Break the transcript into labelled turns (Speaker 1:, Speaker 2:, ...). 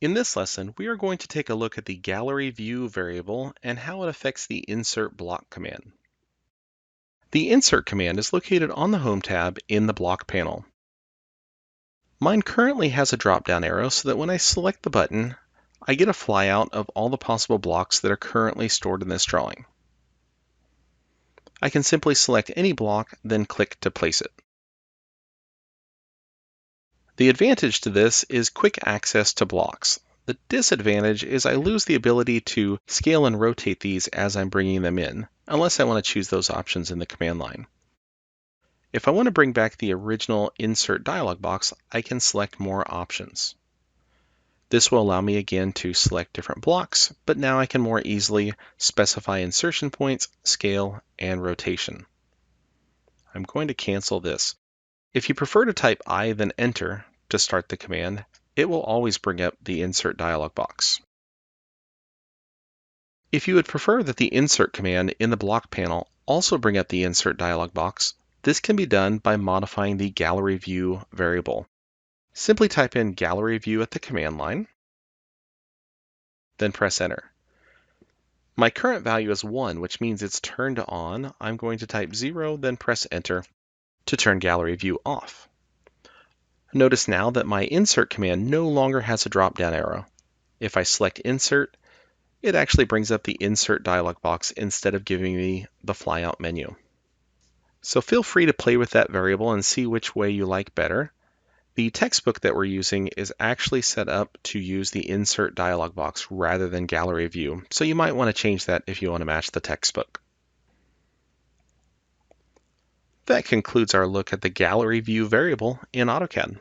Speaker 1: In this lesson, we are going to take a look at the gallery view variable and how it affects the insert block command. The insert command is located on the Home tab in the block panel. Mine currently has a drop-down arrow so that when I select the button, I get a flyout of all the possible blocks that are currently stored in this drawing. I can simply select any block, then click to place it. The advantage to this is quick access to blocks. The disadvantage is I lose the ability to scale and rotate these as I'm bringing them in, unless I want to choose those options in the command line. If I want to bring back the original insert dialog box, I can select more options. This will allow me again to select different blocks, but now I can more easily specify insertion points, scale, and rotation. I'm going to cancel this. If you prefer to type I then enter to start the command, it will always bring up the insert dialog box. If you would prefer that the insert command in the block panel also bring up the insert dialog box, this can be done by modifying the gallery view variable. Simply type in gallery view at the command line, then press enter. My current value is 1, which means it's turned on. I'm going to type 0, then press enter to turn gallery view off. Notice now that my insert command no longer has a drop-down arrow. If I select insert, it actually brings up the insert dialog box instead of giving me the flyout menu. So feel free to play with that variable and see which way you like better. The textbook that we're using is actually set up to use the insert dialog box rather than gallery view, so you might want to change that if you want to match the textbook. That concludes our look at the gallery view variable in AutoCAD.